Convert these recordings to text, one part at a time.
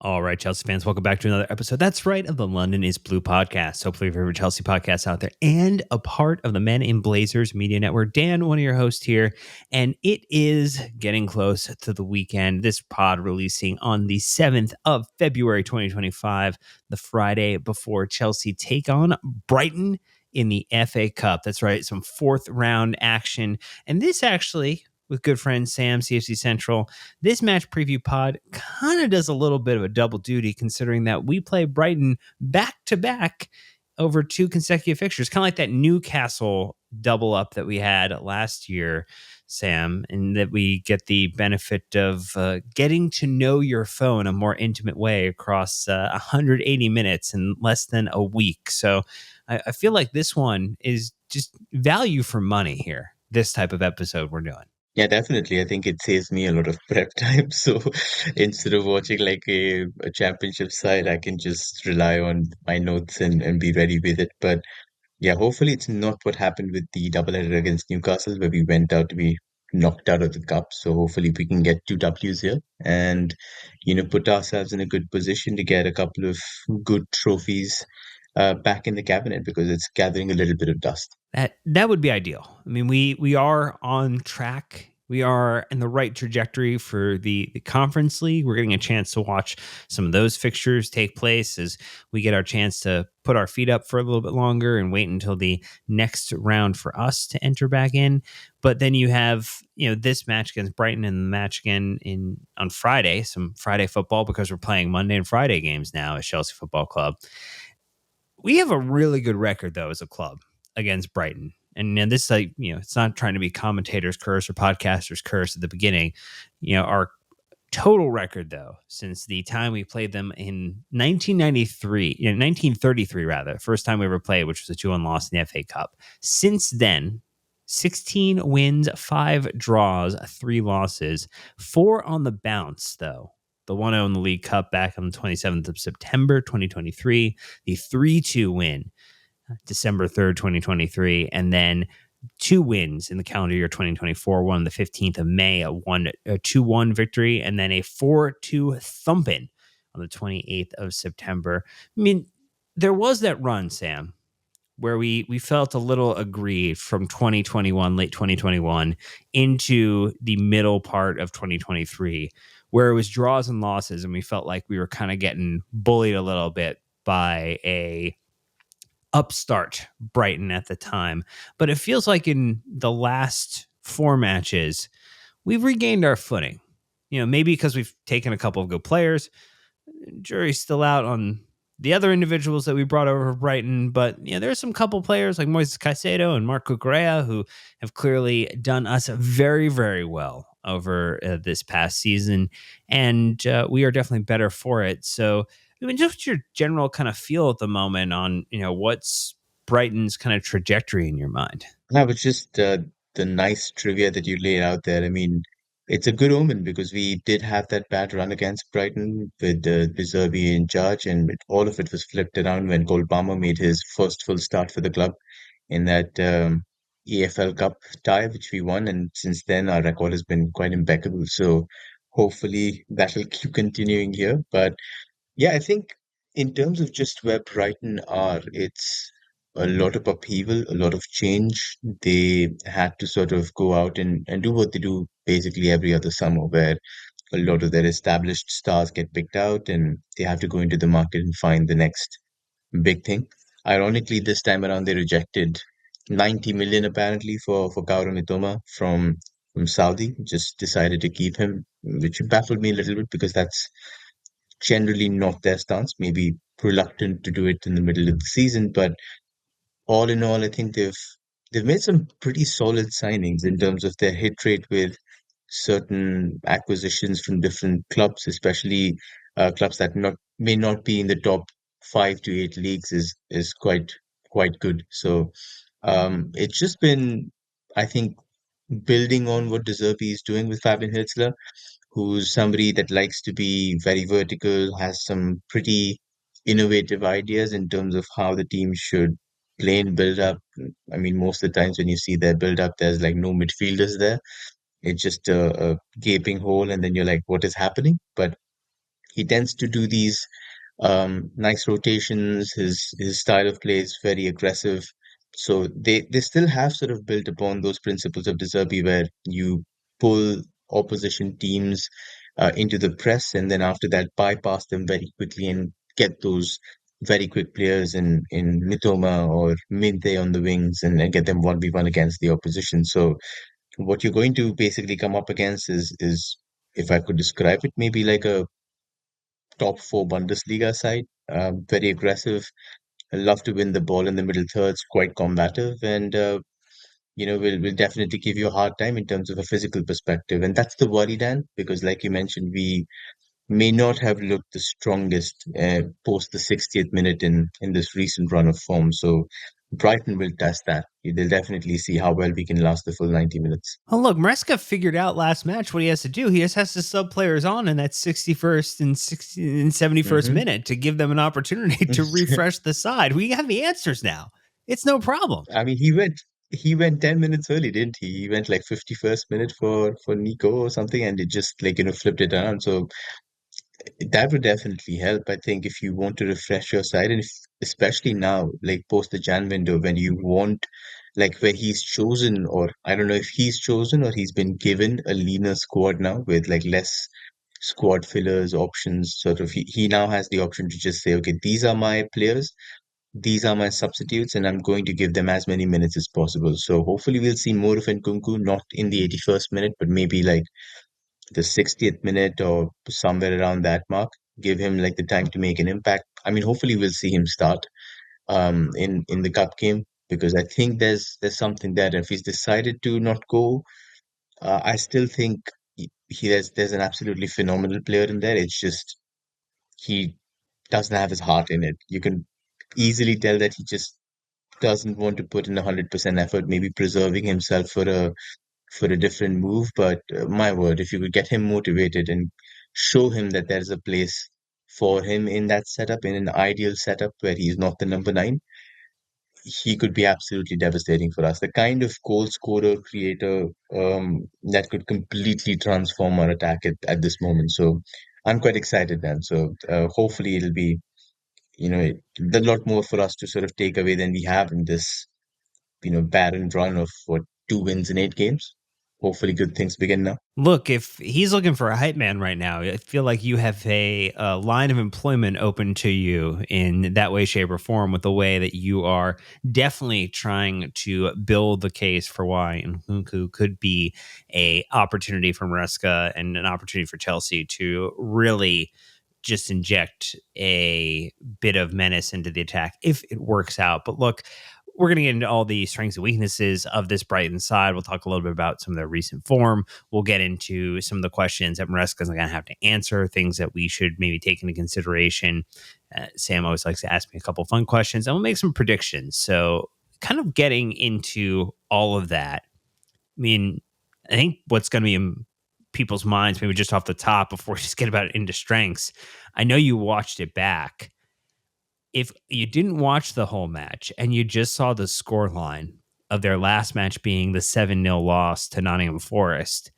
All right, Chelsea fans, welcome back to another episode. That's right, of the London is Blue podcast. Hopefully, your favorite Chelsea podcast out there and a part of the Men in Blazers Media Network. Dan, one of your hosts here, and it is getting close to the weekend. This pod releasing on the 7th of February, 2025, the Friday before Chelsea take on Brighton in the FA Cup. That's right, some fourth round action. And this actually, with good friend Sam, CFC Central, this match preview pod kind of does a little bit of a double duty, considering that we play Brighton back to back over two consecutive fixtures, kind of like that Newcastle double up that we had last year, Sam, and that we get the benefit of getting to know your foe in a more intimate way across 180 minutes in less than a week. So I feel like this one is just value for money here, this type of episode we're doing. Yeah, definitely. I think it saves me a lot of prep time. So instead of watching like a championship side, I can just rely on my notes and be ready with it. But yeah, hopefully it's not what happened with the doubleheader against Newcastle, where we went out to be knocked out of the cup. So hopefully we can get two W's here and, put ourselves in a good position to get a couple of good trophies back in the cabinet because it's gathering a little bit of dust. That would be ideal. I mean, we are on track. We are in the right trajectory for the conference league. We're getting a chance to watch some of those fixtures take place as we get our chance to put our feet up for a little bit longer and wait until the next round for us to enter back in. But then you have, this match against Brighton and the match again on Friday, some Friday football because we're playing Monday and Friday games now at Chelsea Football Club. We have a really good record though as a club against Brighton. And this, it's not trying to be commentators' curse or podcasters' curse at the beginning. Our total record, though, since the time we played them in 1933 rather, first time we ever played, which was a 2-1 loss in the FA Cup. Since then, 16 wins, 5 draws, 3 losses, 4 on the bounce, though. The 1-0 in the League Cup back on the 27th of September, 2023. The 3-2 win December 3rd, 2023, and then 2 wins in the calendar year 2024, one on the 15th of May, a 2-1 victory, and then a 4-2 thumping on the 28th of September. I mean, there was that run, Sam, where we felt a little aggrieved from 2021, late 2021, into the middle part of 2023, where it was draws and losses, and we felt like we were kind of getting bullied a little bit by a upstart Brighton at the time. But it feels like in the last 4 matches, we've regained our footing. Maybe because we've taken a couple of good players. Jury's still out on the other individuals that we brought over from Brighton. But there's some couple players like Moises Caicedo and Marco Correa who have clearly done us very, very well over this past season. And we are definitely better for it. So I mean, just your general kind of feel at the moment on, what's Brighton's kind of trajectory in your mind. No, but just the nice trivia that you laid out there. I mean, it's a good omen because we did have that bad run against Brighton with De Zerbi in charge, and all of it was flipped around when Cole Palmer made his first full start for the club in that EFL Cup tie, which we won. And since then, our record has been quite impeccable. So hopefully that will keep continuing here. But yeah, I think in terms of just where Brighton are, it's a lot of upheaval, a lot of change. They had to sort of go out and do what they do basically every other summer, where a lot of their established stars get picked out and they have to go into the market and find the next big thing. Ironically, this time around, they rejected 90 million apparently for Kaoru Mitoma from Saudi, just decided to keep him, which baffled me a little bit because that's generally not their stance, maybe reluctant to do it in the middle of the season. But all in all, I think they've made some pretty solid signings in terms of their hit rate with certain acquisitions from different clubs, especially clubs that not may not be in the top 5 to 8 leagues is quite good. So it's just been, I think, building on what De Zerbi is doing with Fabian Hitzler, who's somebody that likes to be very vertical, has some pretty innovative ideas in terms of how the team should play and build up. I mean, most of the times when you see their build up, there's like no midfielders there. It's just a gaping hole, and then you're like, what is happening? But He tends to do these nice rotations. His style of play is very aggressive. So they still have sort of built upon those principles of De Zerbi where you pull opposition teams into the press and then after that bypass them very quickly and get those very quick players in Mitoma or Minte on the wings and get them 1v1 against the opposition. So what you're going to basically come up against is if I could describe it, maybe like a top four Bundesliga side. Very aggressive, love to win the ball in the middle thirds, quite combative, and will definitely give you a hard time in terms of a physical perspective. And that's the worry, Dan, because like you mentioned, we may not have looked the strongest post the 60th minute in this recent run of form. So Brighton will test that. They'll definitely see how well we can last the full 90 minutes. Oh, look, Maresca figured out last match what he has to do. He just has to sub players on in that 61st and 60 and 71st Hmm. minute to give them an opportunity to refresh the side. We have the answers now. It's no problem. I mean, he went 10 minutes early, didn't he? He went like 51st minute for Nico or something, and it just like flipped it around. So that would definitely help. I think if you want to refresh your side, and especially now, like post the Jan window, when you want, like where he's chosen, or I don't know if he's chosen or he's been given a leaner squad now with like less squad fillers options. Sort of, he now has the option to just say, okay, these are my players, these are my substitutes, and I'm going to give them as many minutes as possible. So hopefully we'll see more of Nkunku, not in the 81st minute, but maybe like the 60th minute or somewhere around that mark. Give him like the time to make an impact. I mean, hopefully we'll see him start in the cup game because I think there's something there. If he's decided to not go, I still think there's an absolutely phenomenal player in there. It's just he doesn't have his heart in it. You can easily tell that he just doesn't want to put in 100% effort, maybe preserving himself for a different move. But my word, if you could get him motivated and show him that there's a place for him in that setup, in an ideal setup where he's not the number nine, he could be absolutely devastating for us. The kind of goal scorer creator that could completely transform our attack at this moment. So I'm quite excited, then. So hopefully it'll be a lot more for us to sort of take away than we have in this barren run of what 2 wins in 8 games. Hopefully, good things begin now. Look, if he's looking for a hype man right now, I feel like you have a line of employment open to you in that way, shape, or form with the way that you are definitely trying to build the case for why Nkunku could be a opportunity for Maresca and an opportunity for Chelsea to really just inject a bit of menace into the attack if it works out. But look, we're going to get into all the strengths and weaknesses of this Brighton side. We'll talk a little bit about some of their recent form. We'll get into some of the questions that Maresca's going to have to answer, things that we should maybe take into consideration. Sam always likes to ask me a couple fun questions, and we'll make some predictions. So, kind of getting into all of that. I mean, I think what's going to be in people's minds, maybe just off the top, before we just get about into strengths. I know you watched it back. If you didn't watch the whole match and you just saw the score line of their last match being the 7-0 loss to Nottingham Forest,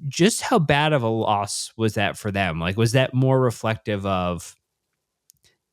just how bad of a loss was that for them? Like, was that more reflective of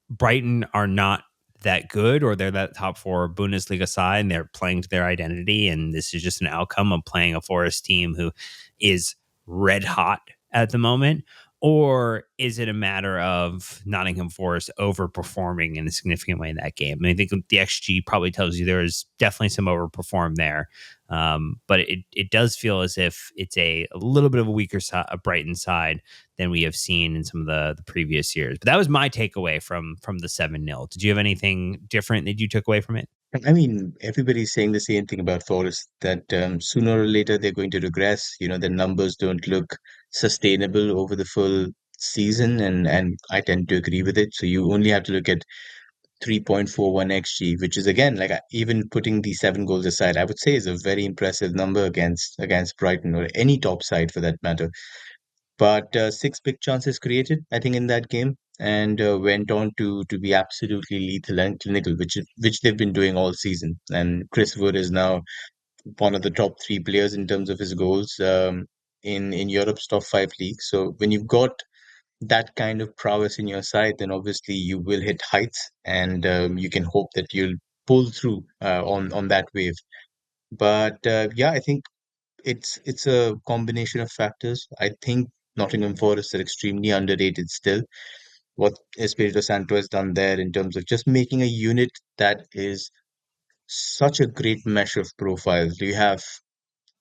Brighton are not that good, or they're that top four Bundesliga side and they're playing to their identity, and this is just an outcome of playing a Forest team who is red hot at the moment? Or is it a matter of Nottingham Forest overperforming in a significant way in that game? I mean, I think the XG probably tells you there is definitely some overperform there. But it does feel as if it's a little bit of a weaker side, a Brighton side than we have seen in some of the previous years. But that was my takeaway from the 7-0. Did you have anything different that you took away from it? I mean, everybody's saying the same thing about Forest that sooner or later they're going to regress. The numbers don't look sustainable over the full season, and I tend to agree with it. So you only have to look at 3.41 xG, which is again like even putting the 7 goals aside, I would say is a very impressive number against Brighton or any top side for that matter. But six big chances created, I think, in that game, and went on to be absolutely lethal and clinical, which they've been doing all season. And Chris Wood is now one of the top three players in terms of his goals in Europe's top five leagues. So when you've got that kind of prowess in your side, then obviously you will hit heights, and you can hope that you'll pull through on that wave. But yeah, I think it's a combination of factors. I think Nottingham Forest are extremely underrated still. What Espirito Santo has done there in terms of just making a unit that is such a great mesh of profiles. You have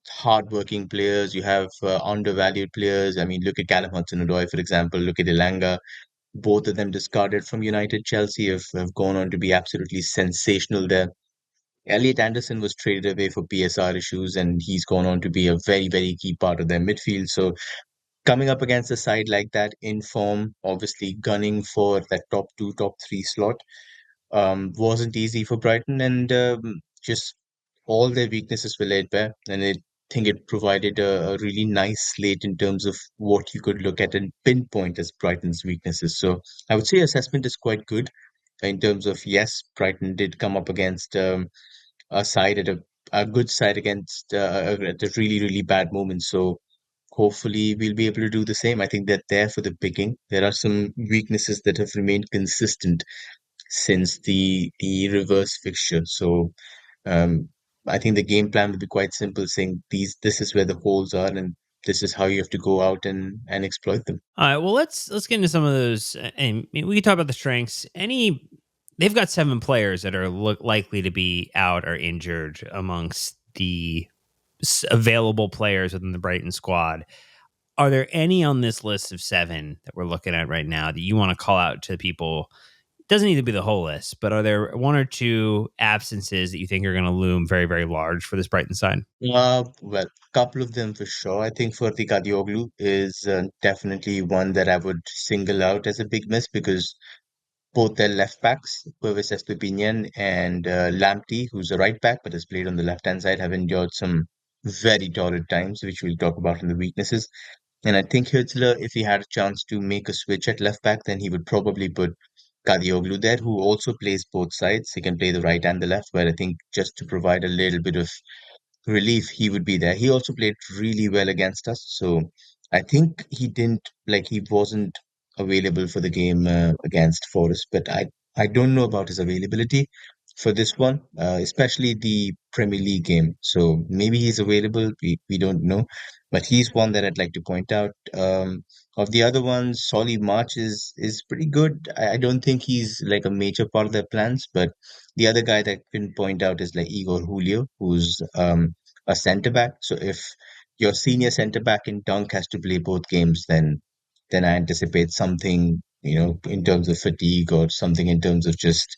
hardworking players, you have undervalued players. I mean, look at Callum Hudson-Odoi, for example. Look at Elanga. Both of them discarded from United. Chelsea have gone on to be absolutely sensational there. Elliot Anderson was traded away for PSR issues, and he's gone on to be a very, very key part of their midfield. So coming up against a side like that in form, obviously gunning for that top two, top three slot, wasn't easy for Brighton, and just all their weaknesses were laid bare. And I think it provided a really nice slate in terms of what you could look at and pinpoint as Brighton's weaknesses. So I would say assessment is quite good in terms of yes, Brighton did come up against a side at a good side against at a really, really bad moment. So hopefully we'll be able to do the same. I think they're there for the picking. There are some weaknesses that have remained consistent since the reverse fixture. So um, I think the game plan will be quite simple, saying this is where the holes are, and this is how you have to go out and exploit them. All right, well let's get into some of those, and we can talk about the strengths. They've got 7 players that are likely to be out or injured amongst the available players within the Brighton squad. Are there any on this list of 7 that we're looking at right now that you want to call out to people? It doesn't need to be the whole list, but are there 1 or 2 absences that you think are going to loom very, very large for this Brighton side? Well, couple of them for sure. I think for the Kadioglu is definitely one that I would single out as a big miss because both their left backs, Purvis Estupinian and Lamptey, who's a right back but has played on the left hand side, have endured some very torrid times, which we'll talk about in the weaknesses. And I think Hitzler, if he had a chance to make a switch at left back, then he would probably put Kadioglu there, who also plays both sides. He can play the right and the left, but I think just to provide a little bit of relief, he would be there. He also played really well against us. So I think he wasn't available for the game against Forest, but I don't know about his availability for this one, especially the Premier League game. So maybe he's available. We don't know, but he's one that I'd like to point out. Of the other ones, Solly March is pretty good. I don't think he's like a major part of their plans, but the other guy that I can point out is like Igor Julio, who's a centre back. So if your senior centre back in Dunk has to play both games, then I anticipate something, in terms of fatigue or something in terms of just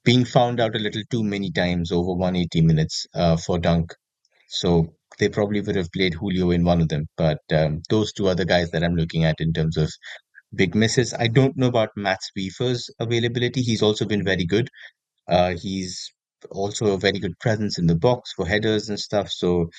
being found out a little too many times over 180 minutes for Dunk. So they probably would have played Julio in one of them. But those 2 other guys that I'm looking at in terms of big misses, I don't know about Matt Weaver's availability. He's also been very good. He's also a very good presence in the box for headers and stuff. So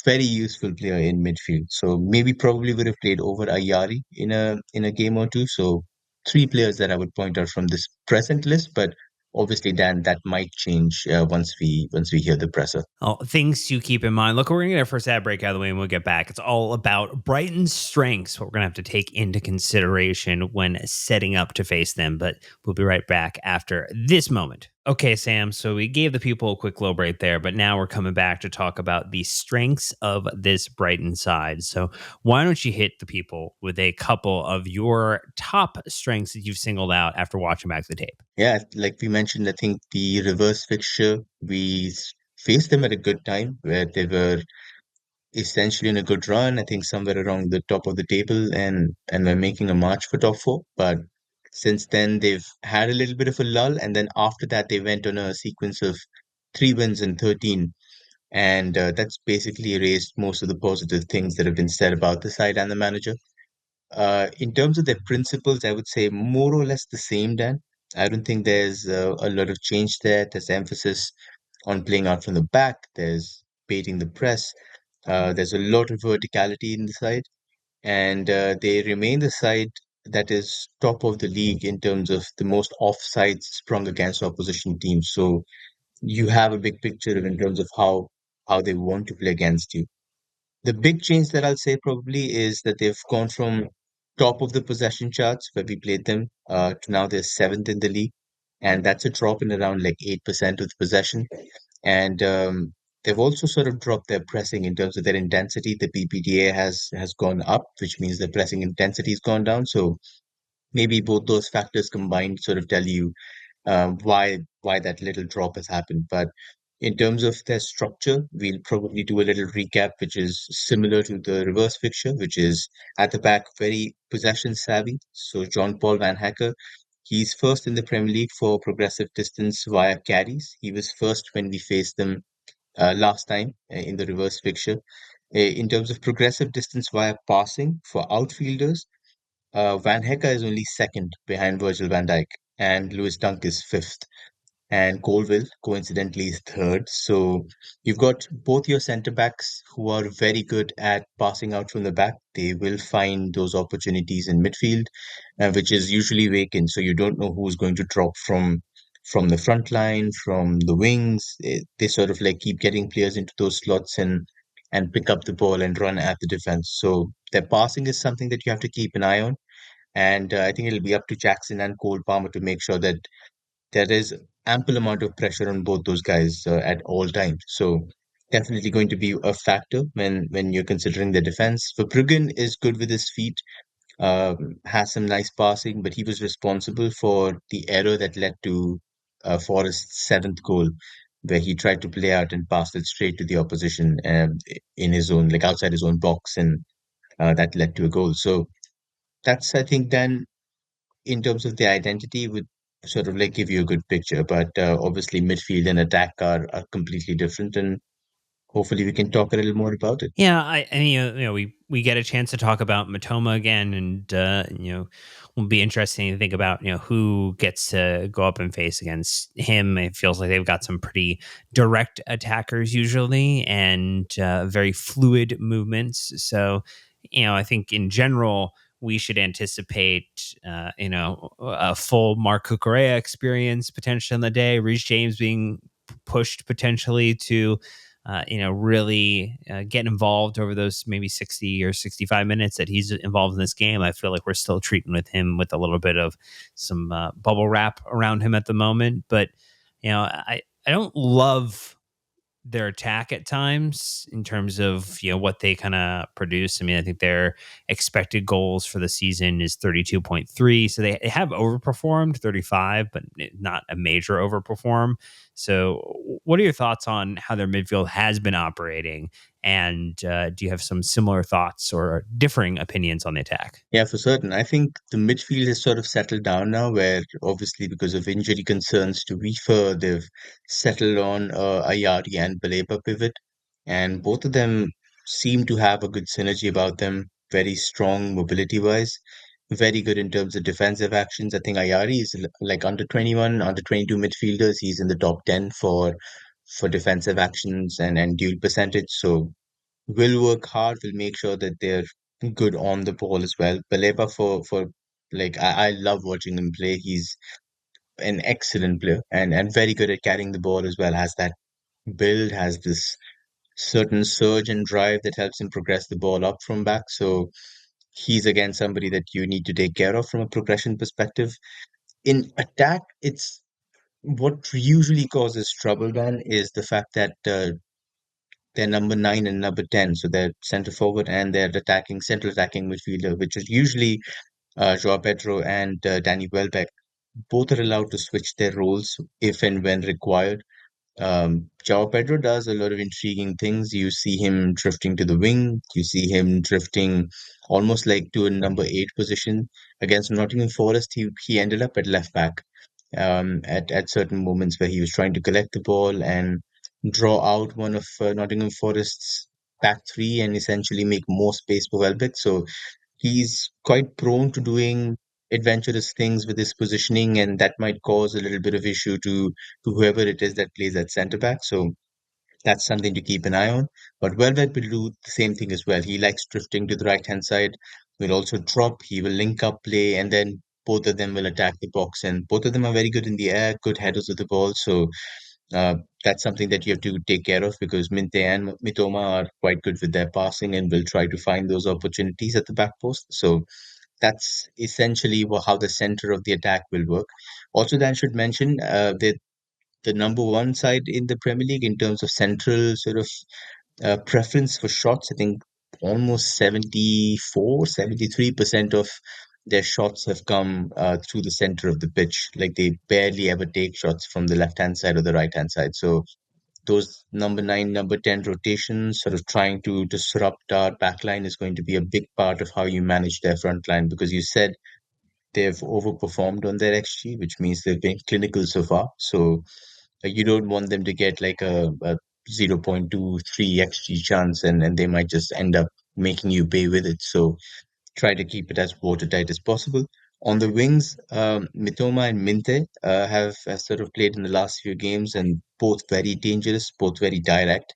very useful player in midfield. So maybe probably would have played over Ayari in a game or two. So 3 players that I would point out from this present list, but obviously Dan, that might change once we hear the presser. Oh, things to keep in mind. Look, we're going to get our first ad break out of the way and we'll get back. It's all about Brighton's strengths, what we're going to have to take into consideration when setting up to face them. But we'll be right back after this moment. Okay, Sam. So we gave the people a quick low break there, but now we're coming back to talk about the strengths of this Brighton side. So why don't you hit the people with a couple of your top strengths that you've singled out after watching back the tape? Yeah, like we mentioned, I think the reverse fixture, faced them at a good time where they were essentially in a good run. I think somewhere around the top of the table and we're making a march for top four. But since then they've had a little bit of a lull, and then after that they went on a sequence of 3 wins and 13, and that's basically erased most of the positive things that have been said about the side and the manager. In terms of their principles, I would say more or less the same, Dan. I don't think there's a lot of change there. There's emphasis on playing out from the back. There's baiting the press. There's a lot of verticality in the side, and they remain the side that is top of the league in terms of the most offsides sprung against opposition teams. So you have a big picture in terms of how they want to play against you. The big change that I'll say probably is that they've gone from top of the possession charts where we played them. To now they're seventh in the league, and that's a drop in around like 8% of the possession. And they've also sort of dropped their pressing in terms of their intensity. The PPDA has gone up, which means the pressing intensity has gone down. So maybe both those factors combined sort of tell you why that little drop has happened. But in terms of their structure, we'll probably do a little recap, which is similar to the reverse fixture, which is at the back, very possession savvy. So John Paul Van Hacker, he's first in the Premier League for progressive distance via carries. He was first when we faced them last time in the reverse fixture. In terms of progressive distance via passing for outfielders, Van Hecke is only second behind Virgil van Dijk, and Lewis Dunk is fifth, and Colville coincidentally is third. So you've got both your centre backs who are very good at passing out from the back. They will find those opportunities in midfield, which is usually vacant. So you don't know who's going to drop from the front line, from the wings. They sort of like keep getting players into those slots and pick up the ball and run at the defense. So their passing is something that you have to keep an eye on. And I think it'll be up to Jackson and Cole Palmer to make sure that there is ample amount of pressure on both those guys at all times. So definitely going to be a factor when you're considering the defense. Verbruggen is good with his feet, has some nice passing, but he was responsible for the error that led to Forrest's seventh goal, where he tried to play out and passed it straight to the opposition in his own, like outside his own box, and that led to a goal. So that's, I think, then in terms of the identity would sort of like give you a good picture. But obviously, midfield and attack are completely different, and hopefully, we can talk a little more about it. Yeah, I mean, we get a chance to talk about Matoma again, and will be interesting to think about who gets to go up and face against him. It feels like they've got some pretty direct attackers usually, and very fluid movements. So, I think in general we should anticipate, a full Mark Cucurella experience potentially on the day. Reece James being pushed potentially to really get involved over those maybe 60 or 65 minutes that he's involved in this game. I feel like we're still treating with him with a little bit of some bubble wrap around him at the moment. But, I don't love their attack at times in terms of what they kind of produce. I mean, I think their expected goals for the season is 32.3, so they have overperformed 35, but not a major overperform. So what are your thoughts on how their midfield has been operating, and do you have some similar thoughts or differing opinions on the attack? Yeah, for certain. I think the midfield has sort of settled down now, where obviously because of injury concerns to Weaver, they've settled on Ayari and Baleba pivot, and both of them seem to have a good synergy about them. Very strong mobility wise, very good in terms of defensive actions. I think Ayari is like under 21, under 22 midfielders. He's in the top 10 for defensive actions and duel percentage. So will work hard, will make sure that they're good on the ball as well. Baleba for like I love watching him play. He's an excellent player and very good at carrying the ball as well. Has that build, has this certain surge and drive that helps him progress the ball up from back. So he's again somebody that you need to take care of from a progression perspective. In attack, it's what usually causes trouble, Dan, is the fact that they're number 9 and number 10. So they're center forward and they're attacking, central attacking midfielder, which is usually Joao Pedro and Danny Welbeck. Both are allowed to switch their roles if and when required. Joao Pedro does a lot of intriguing things. You see him drifting to the wing. You see him drifting almost like to a number 8 position. Against Nottingham Forest, he ended up at left back at certain moments where he was trying to collect the ball and draw out one of Nottingham Forest's back three and essentially make more space for Welbeck. So he's quite prone to doing adventurous things with his positioning, and that might cause a little bit of issue to whoever it is that plays at centre back. So that's something to keep an eye on. But Welbeck will do the same thing as well. He likes drifting to the right hand side. Will also drop. He will link up play, and then both of them will attack the box. And both of them are very good in the air, good headers of the ball. So uh, that's something that you have to take care of because Minte and Mitoma are quite good with their passing and will try to find those opportunities at the back post. So that's essentially how the center of the attack will work. Also, Dan should mention that the number one side in the Premier League in terms of central sort of preference for shots. I think almost 73% of their shots have come through the center of the pitch. Like they barely ever take shots from the left hand side or the right hand side. So those number nine, number 10 rotations, sort of trying to disrupt our backline is going to be a big part of how you manage their front line because you said they've overperformed on their XG, which means they've been clinical so far. So you don't want them to get like a 0.23 XG chance and they might just end up making you pay with it. So try to keep it as watertight as possible. On the wings, Mitoma and Minte have sort of played in the last few games and both very dangerous, both very direct.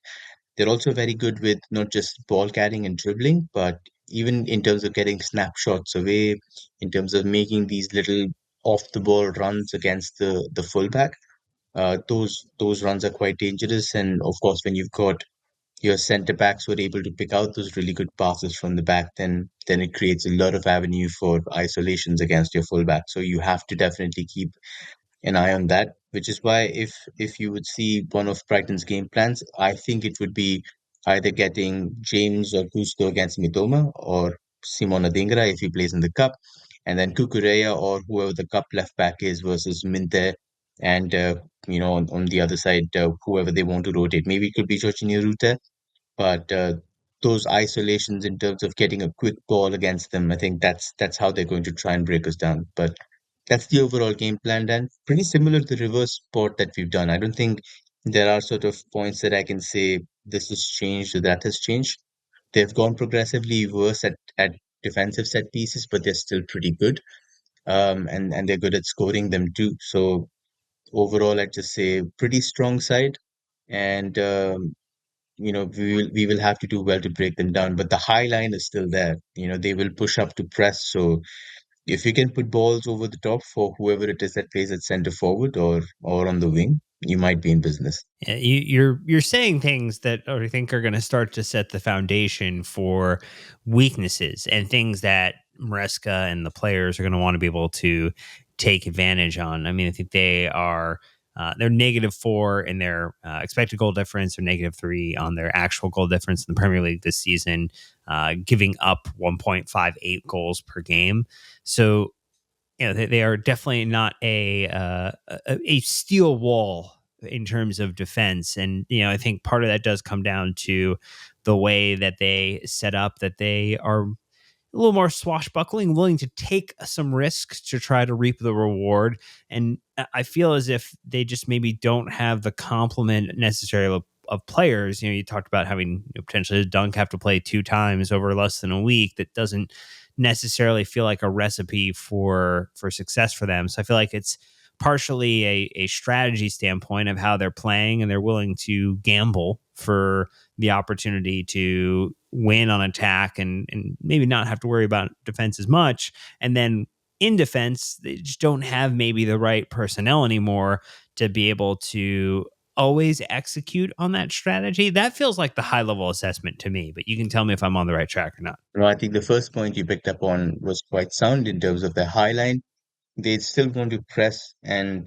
They're also very good with not just ball carrying and dribbling, but even in terms of getting snapshots away, in terms of making these little off the ball runs against the fullback. Those runs are quite dangerous, and of course, when you've got your centre backs who are able to pick out those really good passes from the back, then it creates a lot of avenue for isolations against your fullback. So you have to definitely keep an eye on that, which is why if you would see one of Brighton's game plans, I think it would be either getting James or Gusto against Mitoma or Simon Adingra if he plays in the cup, and then Kukureya or whoever the cup left back is versus Minte, and on the other side whoever they want to rotate. Maybe it could be Jorginho Rutte, but those isolations in terms of getting a quick ball against them, I think that's how they're going to try and break us down. But that's the overall game plan, and pretty similar to the reverse sport that we've done. I don't think there are sort of points that I can say this has changed or that has changed. They've gone progressively worse at defensive set pieces, but they're still pretty good. And they're good at scoring them too. So overall, I'd just say pretty strong side. And we will have to do well to break them down. But the high line is still there. They will push up to press. So if you can put balls over the top for whoever it is that plays at center forward or on the wing, you might be in business. Yeah, you're saying things that I think are going to start to set the foundation for weaknesses and things that Maresca and the players are going to want to be able to take advantage on. I mean, I think they're -4 in their expected goal difference, or -3 on their actual goal difference in the Premier League this season, giving up 1.58 goals per game. So they are definitely not a steel wall in terms of defense. And I think part of that does come down to the way that they set up, that they are a little more swashbuckling, willing to take some risks to try to reap the reward. And I feel as if they just maybe don't have the complement necessarily of players. You talked about having potentially Dunk have to play 2 times over less than a week. That doesn't necessarily feel like a recipe for success for them. So I feel like it's partially a strategy standpoint of how they're playing, and they're willing to gamble for the opportunity to win on attack and maybe not have to worry about defense as much. And then in defense, they just don't have maybe the right personnel anymore to be able to always execute on that strategy. That feels like the high level assessment to me, but you can tell me if I'm on the right track or not. I think the first point you picked up on was quite sound in terms of the high line. They still want to press, and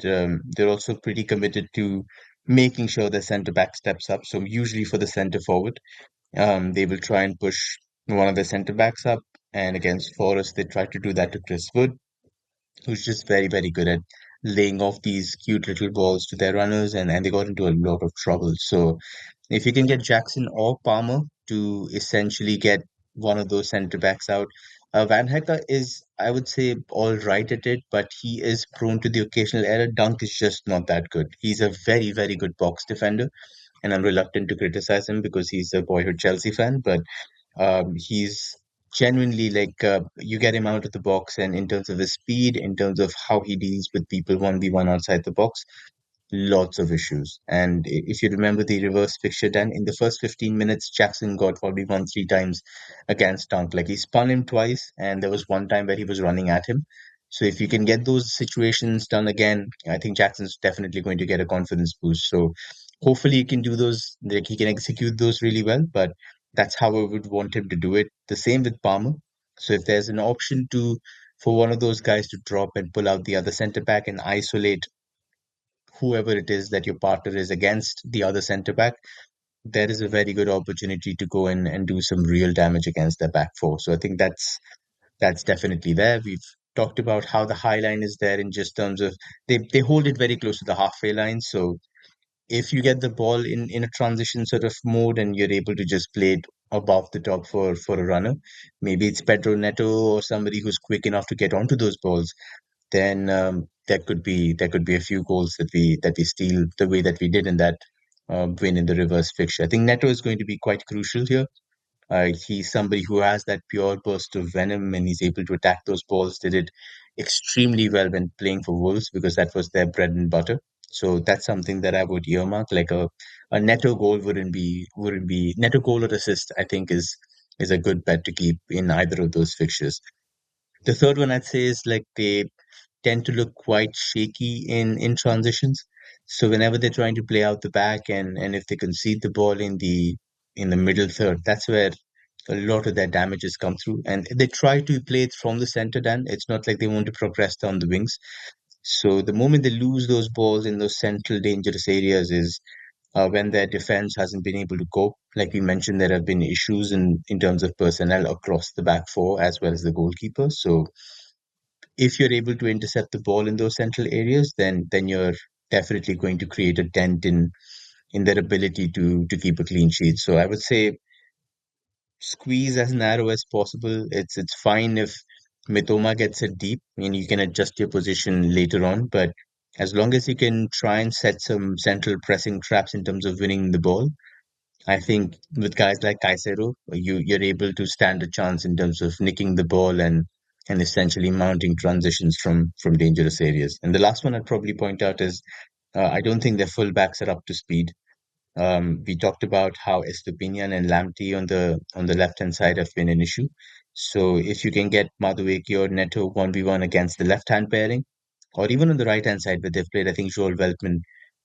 they're also pretty committed to making sure the centre back steps up. So usually for the centre forward, they will try and push one of the centre backs up. And against Forest, they try to do that to Chris Wood, who's just very, very good at laying off these cute little balls to their runners, and they got into a lot of trouble. So if you can get Jackson or Palmer to essentially get one of those centre backs out, Van Hecke is, I would say, all right at it, but he is prone to the occasional error. Dunk is just not that good. He's a very, very good box defender, and I'm reluctant to criticize him because he's a boyhood Chelsea fan, but he's genuinely like you get him out of the box, and in terms of his speed, in terms of how he deals with people 1v1 outside the box, lots of issues. And if you remember the reverse fixture, then in the first 15 minutes, Jackson got probably 3 times against Dunk. Like he spun him twice, and there was one time where he was running at him. So if you can get those situations done again, I think Jackson's definitely going to get a confidence boost. So hopefully he can do those, like he can execute those really well. But that's how I would want him to do it. The same with Palmer. So if there's an option to for one of those guys to drop and pull out the other center back and isolate whoever it is that your partner is against the other center back, there is a very good opportunity to go in and do some real damage against their back four. So I think that's definitely there. We've talked about how the high line is there in just terms of they hold it very close to the halfway line. So if you get the ball in a transition sort of mode and you're able to just play it above the top for a runner, maybe it's Pedro Neto or somebody who's quick enough to get onto those balls, then there could be a few goals that we steal the way that we did in that win in the reverse fixture. I think Neto is going to be quite crucial here. He's somebody who has that pure burst of venom and he's able to attack those balls. They did extremely well when playing for Wolves because that was their bread and butter. So that's something that I would earmark. Like a Neto goal wouldn't be Neto goal or assist, I think is a good bet to keep in either of those fixtures. The third one I'd say is like they tend to look quite shaky in transitions. So whenever they're trying to play out the back and if they concede the ball in the middle third, that's where a lot of their damages come through. And they try to play it from the center, Dan. It's not like they want to progress down the wings. So the moment they lose those balls in those central dangerous areas is when their defense hasn't been able to cope. Like we mentioned, there have been issues in terms of personnel across the back four as well as the goalkeeper. So if you're able to intercept the ball in those central areas, then you're definitely going to create a dent in their ability to keep a clean sheet. So I would say squeeze as narrow as possible. It's fine if Mitoma gets it deep. I mean, you can adjust your position later on, but as long as you can try and set some central pressing traps in terms of winning the ball, I think with guys like Caicedo, you're able to stand a chance in terms of nicking the ball and essentially mounting transitions from dangerous areas. And the last one I'd probably point out is I don't think their fullbacks are up to speed. We talked about how Estupinian and Lamptey on the left hand side have been an issue. So if you can get Madueke or Neto 1v1 against the left hand pairing, or even on the right hand side where they've played, I think Joel Veltman,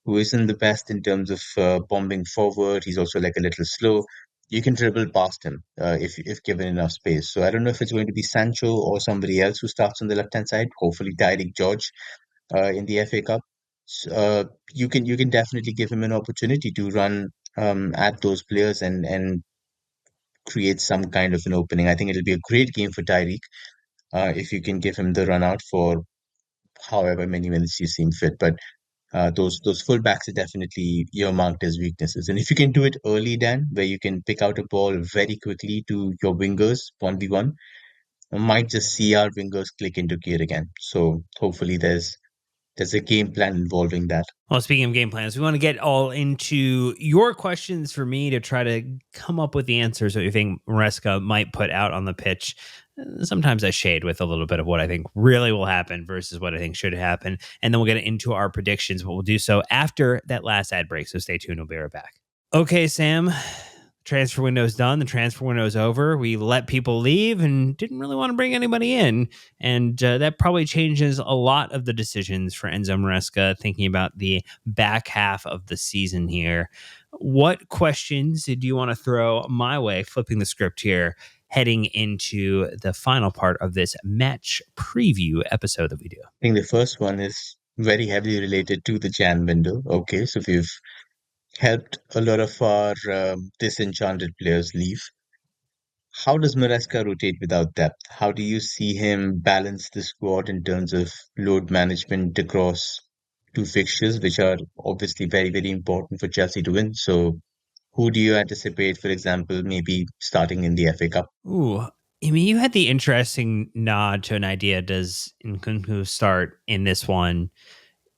who isn't the best in terms of bombing forward. He's also like a little slow. You can dribble past him if given enough space. So I don't know if it's going to be Sancho or somebody else who starts on the left hand side. Hopefully, Tyreek George in the FA Cup. You can definitely give him an opportunity to run at those players and create some kind of an opening. I think it'll be a great game for Tyreek if you can give him the run out for however many minutes you seem fit. But those fullbacks are definitely earmarked as weaknesses. And if you can do it early, Dan, where you can pick out a ball very quickly to your wingers 1v1, I might just see our wingers click into gear again. So hopefully there's a game plan involving that. Well, speaking of game plans, we want to get all into your questions for me to try to come up with the answers that you think Maresca might put out on the pitch. Sometimes I shade with a little bit of what I think really will happen versus what I think should happen. And then we'll get into our predictions, but we'll do so after that last ad break. So stay tuned. We'll be right back. Okay, Sam. Transfer window's done. The transfer window's over. We let people leave and didn't really want to bring anybody in. And that probably changes a lot of the decisions for Enzo Maresca thinking about the back half of the season here. What questions do you want to throw my way, flipping the script here, heading into the final part of this match preview episode that we do? I think the first one is very heavily related to the Jan window. Okay, so we've helped a lot of our disenchanted players leave. How does Maresca rotate without depth? How do you see him balance the squad in terms of load management across two fixtures, which are obviously very, very important for Chelsea to win? So, who do you anticipate, for example, maybe starting in the FA Cup? Ooh, I mean, you had the interesting nod to an idea. Does Nkunku start in this one?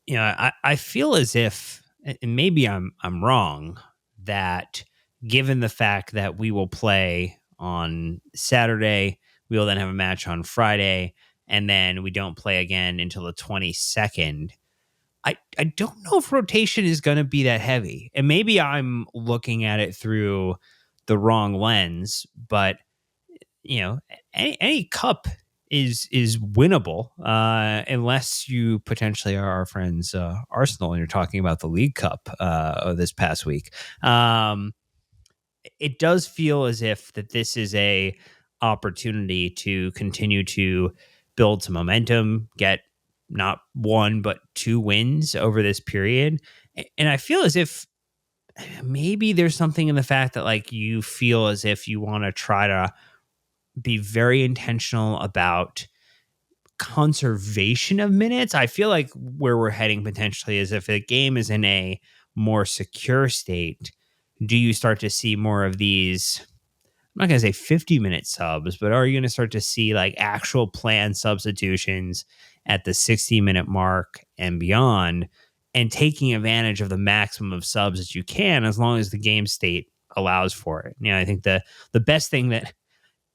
You know, I feel as if, and maybe I'm wrong, that given the fact that we will play on Saturday, we will then have a match on Friday, and then we don't play again until the 22nd. I don't know if rotation is going to be that heavy. And maybe I'm looking at it through the wrong lens, but you know, any cup is winnable unless you potentially are our friends Arsenal and you're talking about the League Cup of this past week. It does feel as if that this is a opportunity to continue to build some momentum, get not one but two wins over this period. And I feel as if maybe there's something in the fact that like you feel as if you want to try to be very intentional about conservation of minutes. I feel like where we're heading potentially is if a game is in a more secure state, do you start to see more of these? I'm not going to say 50-minute subs, but are you going to start to see like actual planned substitutions at the 60-minute mark and beyond, and taking advantage of the maximum of subs that you can as long as the game state allows for it? I think the best thing that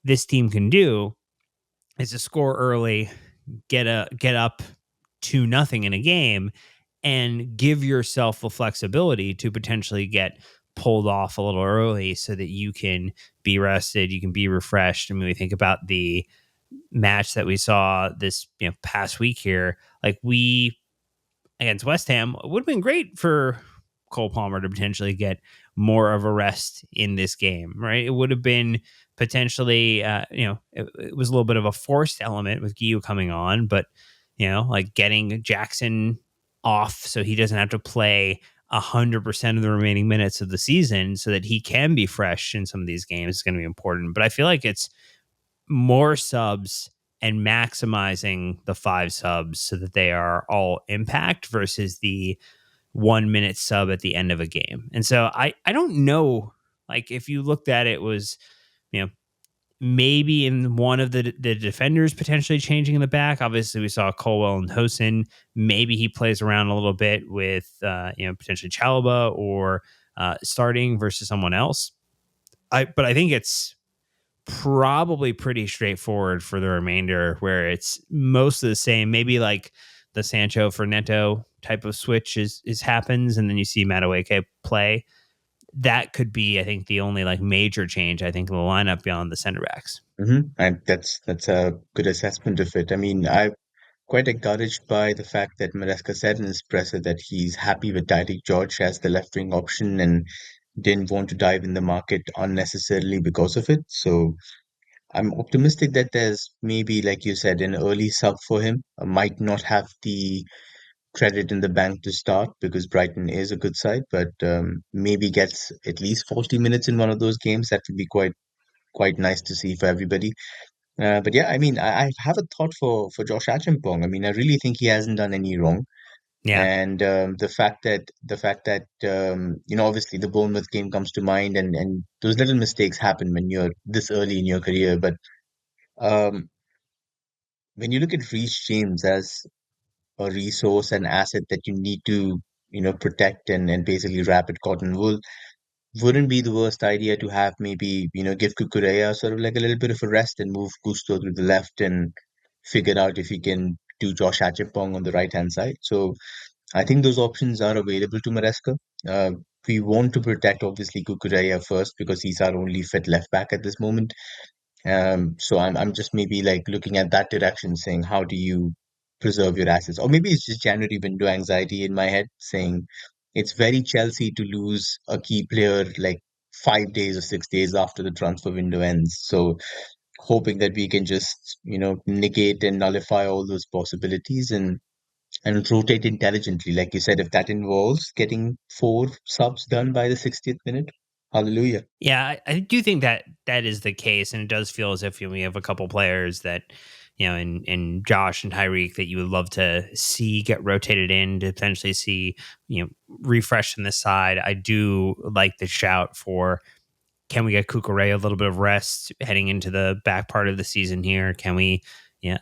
this team can do is to score early, get up 2-0 in a game, and give yourself the flexibility to potentially get pulled off a little early so that you can be rested, you can be refreshed. I mean, we think about the match that we saw this past week here, like we against West Ham, it would have been great for Cole Palmer to potentially get more of a rest in this game, right? It would have been potentially, it was a little bit of a forced element with Guillou coming on, but, like getting Jackson off so he doesn't have to play 100% of the remaining minutes of the season so that he can be fresh in some of these games is going to be important. But I feel like it's more subs and maximizing the 5 subs so that they are all impact versus the 1 minute sub at the end of a game. And so I don't know, like if you looked at it was, you know, maybe in one of the defenders potentially changing in the back. Obviously we saw Colwell and Hosen. Maybe he plays around a little bit with, potentially Chalobah or starting versus someone else. But I think it's probably pretty straightforward for the remainder where it's most of the same. Maybe like the Sancho for Neto type of switch is happens, and then you see Madueke play. That could be, I think, the only like major change I think in the lineup beyond the center backs. And that's a good assessment of it. I mean, I'm quite encouraged by the fact that Maresca said in his presser that he's happy with Tyreek George as the left wing option and didn't want to dive in the market unnecessarily because of it. So I'm optimistic that there's maybe, like you said, an early sub for him. Might not have the credit in the bank to start because Brighton is a good side, but maybe gets at least 40 minutes in one of those games. That would be quite nice to see for everybody. But yeah, I mean, I have a thought for Josh Achimpong. I mean, I really think he hasn't done any wrong, Yeah. and the fact that obviously the Bournemouth game comes to mind, and those little mistakes happen when you're this early in your career. But um, when you look at Reece James as a resource and asset that you need to protect and basically wrap it cotton wool, wouldn't be the worst idea to have maybe give Kukureya sort of like a little bit of a rest and move Gusto to the left and figure out if he can do Josh Achipong on the right hand side. So I think those options are available to Maresca. Uh, we want to protect obviously Kukureya first because he's our only fit left back at this moment. So I'm just maybe like looking at that direction, saying how do you preserve your assets? Or maybe it's just January window anxiety in my head, saying it's very Chelsea to lose a key player like 5 days or 6 days after the transfer window ends. So hoping that we can just, negate and nullify all those possibilities and rotate intelligently. Like you said, if that involves getting 4 subs done by the 60th minute, hallelujah. Yeah, I do think that that is the case, and it does feel as if we have a couple players that, in Josh and Tyreek that you would love to see get rotated in to potentially see, refresh in this side. I do like the shout for, can we get Kukureya a little bit of rest heading into the back part of the season here? Can we? Yeah,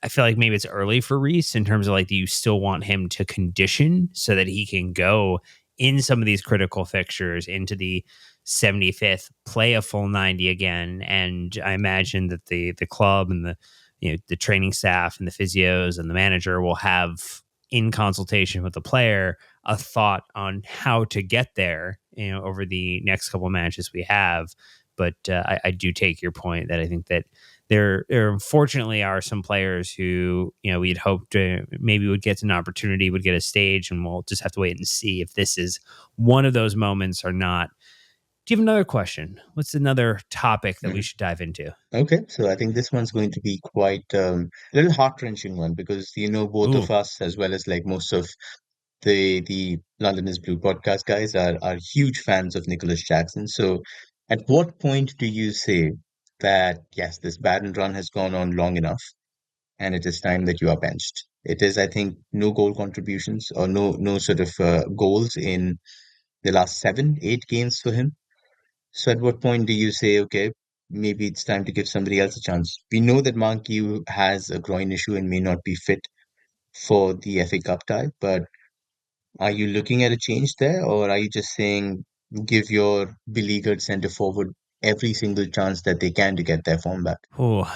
I feel like maybe it's early for Reece in terms of like, do you still want him to condition so that he can go in some of these critical fixtures into the 75th, play a full 90 again? And I imagine that the club and the training staff and the physios and the manager will have, in consultation with the player, a thought on how to get there, over the next couple of matches we have. But I do take your point that I think that there unfortunately are some players who, we'd hoped maybe would get an opportunity, would get a stage, and we'll just have to wait and see if this is one of those moments or not. Do you have another question? What's another topic that we Mhm. should dive into? Okay, so I think this one's going to be quite a little heart-wrenching one because both Ooh, of us, as well as like most of the London is Blue podcast guys, are huge fans of Nicholas Jackson. So, at what point do you say that yes, this Baron run has gone on long enough, and it is time that you are benched? It is, I think, no goal contributions or no sort of goals in the last 7, 8 games for him. So at what point do you say, okay, maybe it's time to give somebody else a chance? We know that Mark Yu has a groin issue and may not be fit for the FA Cup tie, but are you looking at a change there, or are you just saying give your beleaguered centre forward every single chance that they can to get their form back? oh,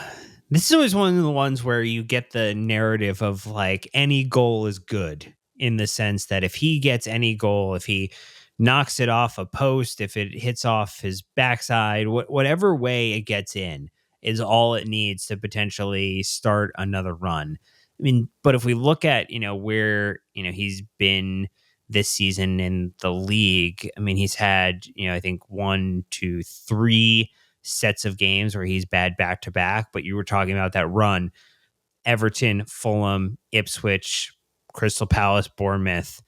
this is always one of the ones where you get the narrative of like any goal is good in the sense that if he gets any goal, if he knocks it off a post, if it hits off his backside, whatever way it gets in is all it needs to potentially start another run. I mean, but if we look at, where, he's been this season in the league, I mean, he's had, I think 1, 2, 3 sets of games where he's bad back to back. But you were talking about that run: Everton, Fulham, Ipswich, Crystal Palace, Bournemouth.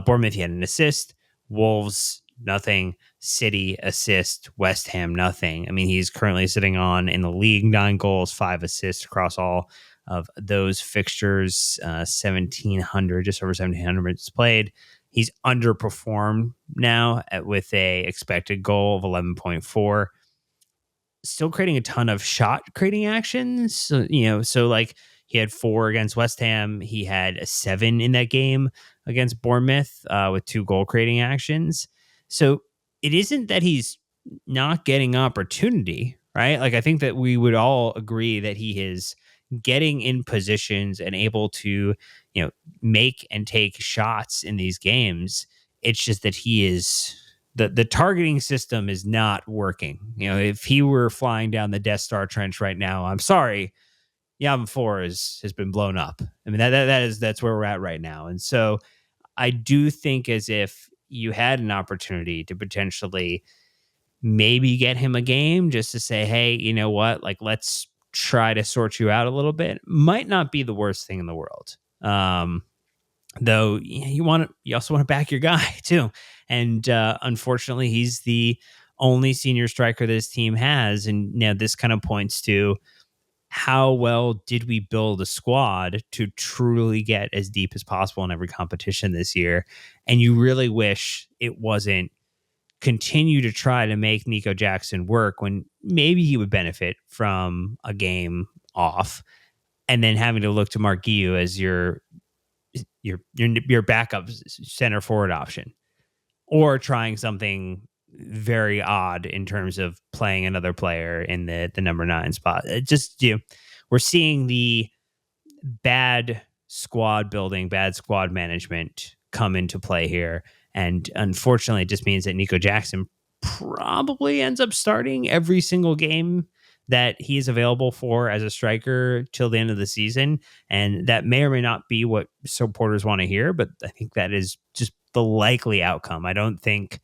Bournemouth, he had an assist. Wolves, nothing. City, assist. West Ham, nothing. I mean, he's currently sitting on in the league 9 goals, 5 assists across all of those fixtures. 1,700, just over 1,700 minutes played. He's underperformed now with a expected goal of 11.4, still creating a ton of shot creating actions. So like he had 4 against West Ham. He had a 7 in that game against Bournemouth with 2 goal creating actions. So it isn't that he's not getting opportunity, right? Like I think that we would all agree that he is getting in positions and able to, make and take shots in these games. It's just that he is the targeting system is not working. If he were flying down the Death Star trench right now, I'm sorry, Yavin 4 has been blown up. I mean that's where we're at right now. And so I do think as if you had an opportunity to potentially maybe get him a game just to say, hey, you know what? Like let's try to sort you out a little bit. Might not be the worst thing in the world. Though you also want to back your guy too. And unfortunately, he's the only senior striker this team has. And now this kind of points to how well did we build a squad to truly get as deep as possible in every competition this year. And you really wish it wasn't continue to try to make Nico Jackson work when maybe he would benefit from a game off, and then having to look to Mark Guiu as your backup center forward option, or trying something very odd in terms of playing another player in the number 9 spot. It just we're seeing the bad squad building, bad squad management come into play here. And unfortunately, it just means that Nico Jackson probably ends up starting every single game that he is available for as a striker till the end of the season. And that may or may not be what supporters want to hear, but I think that is just the likely outcome. I don't think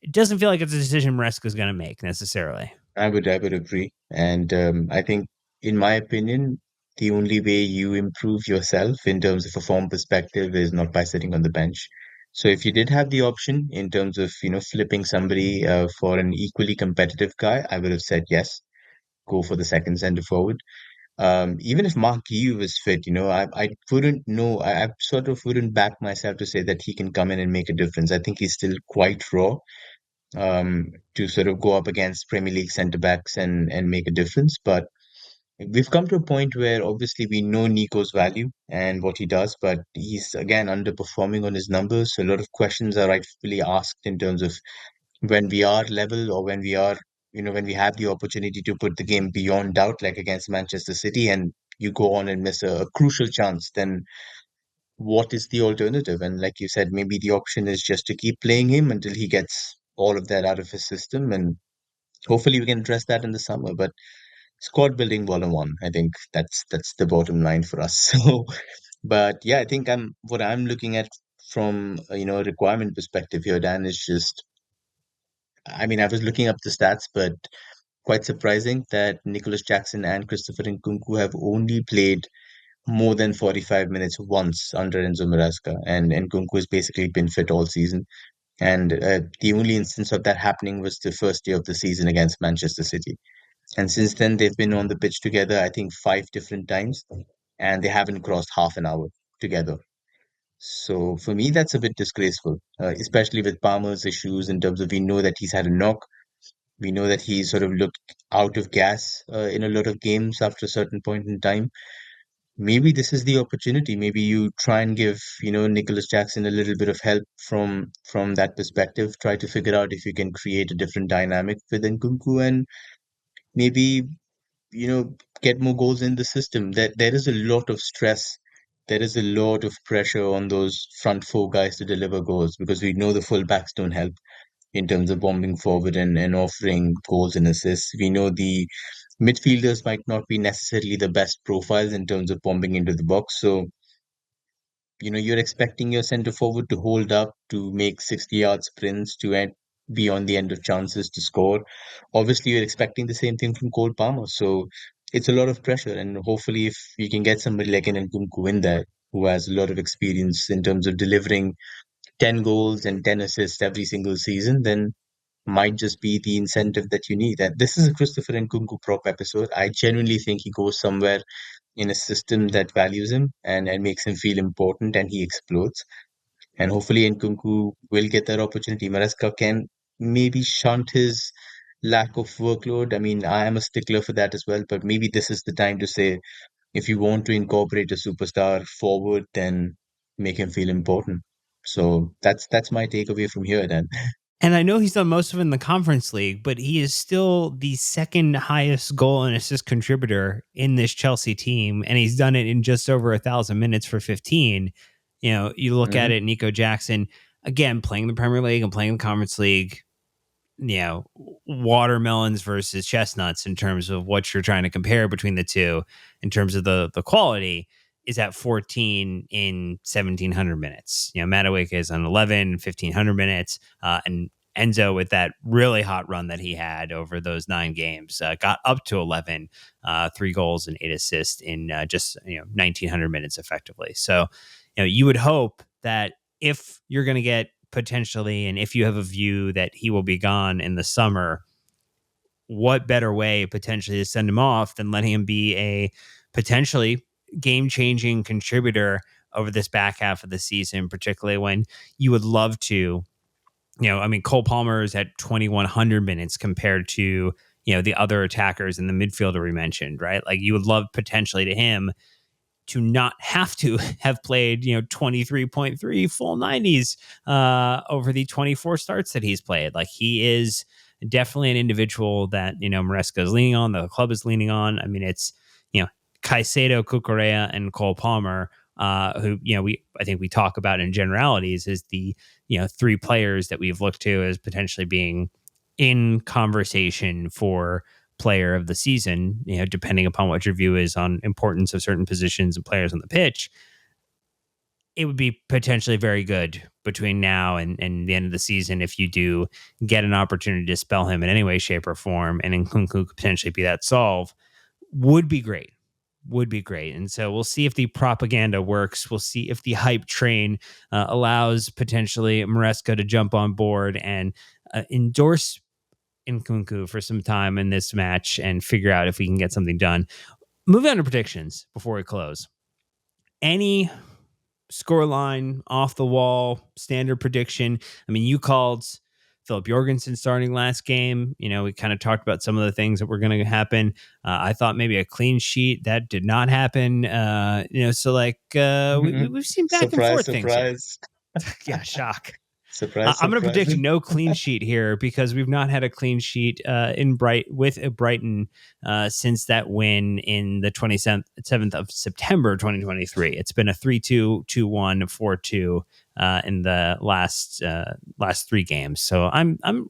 it doesn't feel like it's a decision Maresca is going to make necessarily. I would agree, and I think, in my opinion, the only way you improve yourself in terms of a form perspective is not by sitting on the bench. So if you did have the option in terms of flipping somebody for an equally competitive guy, I would have said yes, go for the second centre forward. Even if Mark Yu was fit, I wouldn't know. I sort of wouldn't back myself to say that he can come in and make a difference. I think he's still quite raw to sort of go up against Premier League centre backs and make a difference. But we've come to a point where obviously we know Nico's value and what he does, but he's again underperforming on his numbers. So a lot of questions are rightfully asked in terms of when we are level or when we are, when we have the opportunity to put the game beyond doubt, like against Manchester City, and you go on and miss a crucial chance, then what is the alternative? And like you said, maybe the option is just to keep playing him until he gets all of that out of his system, and hopefully we can address that in the summer. But squad building 101, I think that's the bottom line for us. So, but yeah, I think I'm looking at from a requirement perspective here, Dan, is just I mean, I was looking up the stats, but quite surprising that Nicholas Jackson and Christopher Nkunku have only played more than 45 minutes once under Enzo Maresca, and Nkunku has basically been fit all season. And the only instance of that happening was the first day of the season against Manchester City. And since then, they've been on the pitch together, I think, five different times, and they haven't crossed half an hour together. So for me, that's a bit disgraceful, especially with Palmer's issues in terms of we know that he's had a knock. We know that he sort of looked out of gas in a lot of games after a certain point in time. Maybe this is the opportunity. Maybe you try and give, Nicholas Jackson a little bit of help from that perspective. Try to figure out if you can create a different dynamic within Kunku and maybe, get more goals in the system. There is a lot of stress. There is a lot of pressure on those front four guys to deliver goals because we know the full backs don't help in terms of bombing forward and offering goals and assists. We know the midfielders might not be necessarily the best profiles in terms of bombing into the box. So, you're expecting your centre forward to hold up, to make 60-yard sprints, to be on the end of chances to score. Obviously, you're expecting the same thing from Cole Palmer. So it's a lot of pressure. And hopefully, if you can get somebody like an Nkunku in there who has a lot of experience in terms of delivering 10 goals and 10 assists every single season, then might just be the incentive that you need. And this is a Christopher Nkunku prop episode. I genuinely think he goes somewhere in a system that values him and makes him feel important and he explodes. And hopefully Nkunku will get that opportunity. Maresca can maybe shunt his lack of workload. I mean, I am a stickler for that as well, but maybe this is the time to say if you want to incorporate a superstar forward, then make him feel important. So that's my takeaway from here then. And I know he's done most of it in the Conference League, but he is still the second highest goal and assist contributor in this Chelsea team, and he's done it in just over 1,000 minutes for 15. You look at Hmm. it, Nico Jackson again playing the Premier League and playing the Conference League. Watermelons versus chestnuts in terms of what you're trying to compare between the two in terms of the quality is at 14 in 1,700 minutes. Madueke is on 11, 1,500 minutes, and Enzo with that really hot run that he had over those 9 games got up to 11, 3 goals and 8 assists in just 1,900 minutes effectively. So you would hope that if you're going to get potentially, and if you have a view that he will be gone in the summer, what better way potentially to send him off than letting him be a potentially game changing contributor over this back half of the season, particularly when you would love to, Cole Palmer is at 2,100 minutes compared to, the other attackers in the midfielder we mentioned, right? Like you would love potentially to him to not have to have played, 23.3 full 90s over the 24 starts that he's played. Like he is definitely an individual that, Maresca is leaning on, the club is leaning on. I mean, it's, Caicedo, Cucurella, and Cole Palmer, who, I think we talk about in generalities is the, 3 players that we've looked to as potentially being in conversation for player of the season, depending upon what your view is on importance of certain positions and players on the pitch. It would be potentially very good between now and the end of the season if you do get an opportunity to spell him in any way, shape, or form, and Nkunku could potentially be that solve. Would be great. Would be great. And so we'll see if the propaganda works. We'll see if the hype train allows potentially Maresca to jump on board and endorse Nkunku for some time in this match and figure out if we can get something done. Moving on to predictions before we close. Any scoreline, off the wall, standard prediction? I mean, you called Philip Jorgensen starting last game. We kind of talked about some of the things that were going to happen. I thought maybe a clean sheet. That did not happen. So like we've seen back and Surprise, forth things here. surprise. Yeah, shock. Surprise, I'm going to surprise. predict no clean sheet here because we've not had a clean sheet with Brighton since that win in the 27th of September 2023. It's been a 3-2, 2-1, 4-2 in the last 3 games. So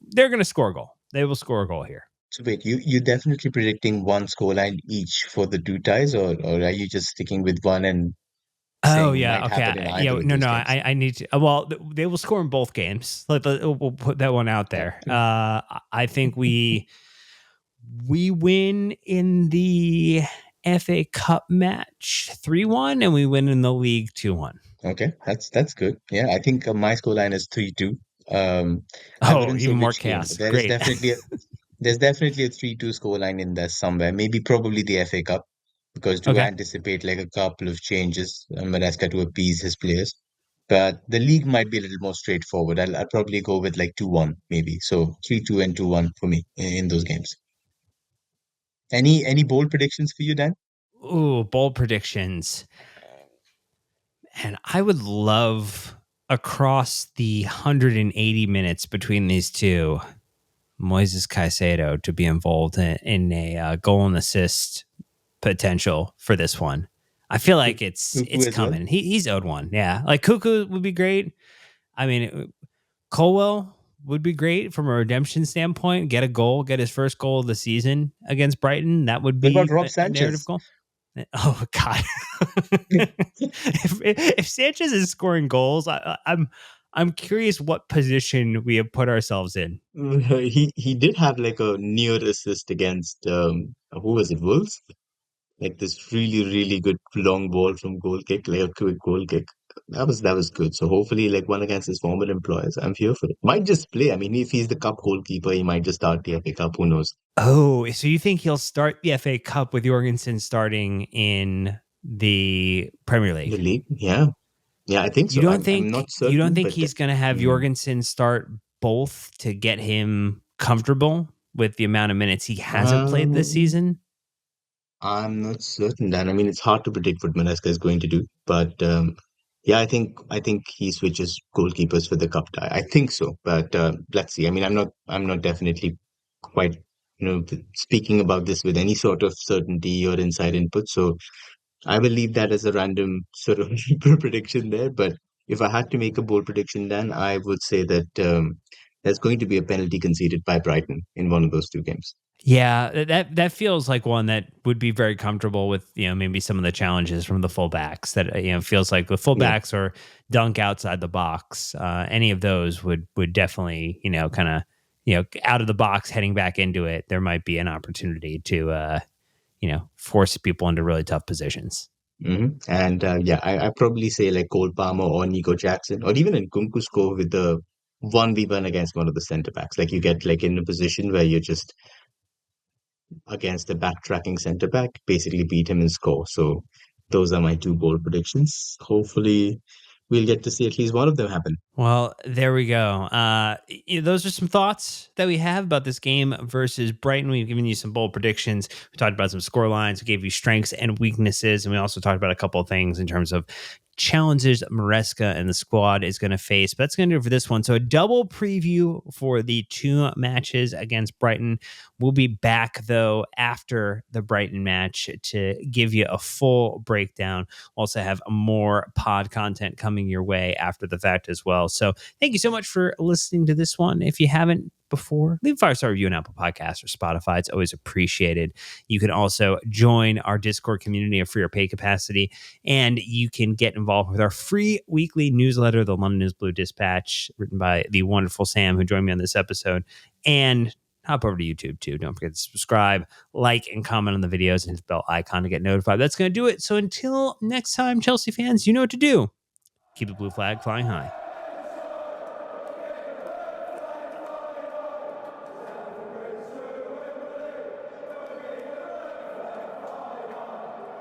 they're going to score a goal. They will score a goal here. So wait, you definitely predicting one scoreline each for the two ties, or are you just sticking with one and Oh saying yeah, might okay. happen in Yeah, either of no, those no. games. I need to. Well, they will score in both games. We'll put that one out Yeah. there. I think we win in the FA Cup match 3-1, and we win in the league 2-1. Okay, that's good. Yeah, I think my scoreline is 3-2. I Oh, wouldn't say even more which game, but chaos. Great. there's definitely a 3-2 scoreline in there somewhere. Maybe probably the FA Cup, because do Okay. anticipate like a couple of changes, Maresca to appease his players. But the league might be a little more straightforward. I'll probably go with like 2-1 maybe. So 3-2 and 2-1 for me in those games. Any bold predictions for you, Dan? Ooh, bold predictions. And I would love across the 180 minutes between these two, Moises Caicedo to be involved in a goal and assist potential for this one. I feel like Cuckoo it's as well. coming. He's owed one. Yeah. Like Cuckoo would be great. I mean, Colwell would be great from a redemption standpoint. Get a goal, get his first goal of the season against Brighton. That would What about be Rob a narrative Sanchez? goal. Oh God! if Sanchez is scoring goals, I'm curious what position we have put ourselves in. He did have like a near assist against who was it, Wolves? Like this really good long ball from goal kick, like a quick goal kick. That was good. So hopefully, like one against his former employers, I'm here for it. Might just play. I mean, if he's the cup goalkeeper, he might just start the FA Cup. Who knows? Oh, so you think he'll start the FA Cup with Jorgensen starting in the Premier The League? league, yeah, yeah, I think so. I'm not You don't certain, think but he's going to have mm, Jorgensen start both to get him comfortable with the amount of minutes he hasn't played this um, season? I'm not certain, Dan. I mean, it's hard to predict what Manesca is going to do, but yeah, I think he switches goalkeepers for the cup tie. I think so, but let's see. I mean, I'm not definitely quite speaking about this with any sort of certainty or inside input. So I will leave that as a random sort of prediction there. But if I had to make a bold prediction, Dan, I would say that there's going to be a penalty conceded by Brighton in one of those two games. Yeah, that feels like one that would be very comfortable with maybe some of the challenges from the fullbacks. That feels like the Yeah. fullbacks or dunk outside the box. Any of those would definitely kind of out of the box heading back into it. There might be an opportunity to force people into really tough positions. And yeah, I probably say like Cole Palmer or Nico Jackson, or even in Kunku score with the 1v1 against one of the center backs. Like you get like in a position where you're just against the backtracking center back, basically beat him and score. So those are my two bold predictions. Hopefully, we'll get to see at least one of them happen. Well, there we go. Those are some thoughts that we have about this game versus Brighton. We've given you some bold predictions. We talked about some score lines. We gave you strengths and weaknesses. And we also talked about a couple of things in terms of challenges Maresca and the squad is going to face. But that's going to do it for this one. So a double preview for the two matches against Brighton. We'll be back, though, after the Brighton match to give you a full breakdown. We'll also have more pod content coming your way after the fact as well. So thank you so much for listening to this one. If you haven't before, leave a 5-star review on Apple Podcasts or Spotify. It's always appreciated. You can also join our Discord community of free or pay capacity, and you can get involved with our free weekly newsletter, the London News Blue Dispatch, written by the wonderful Sam, who joined me on this episode. And hop over to YouTube too. Don't forget to subscribe, like, and comment on the videos, and hit the bell icon to get notified. That's going to do it. So until next time, Chelsea fans, you know what to do. Keep the blue flag flying high.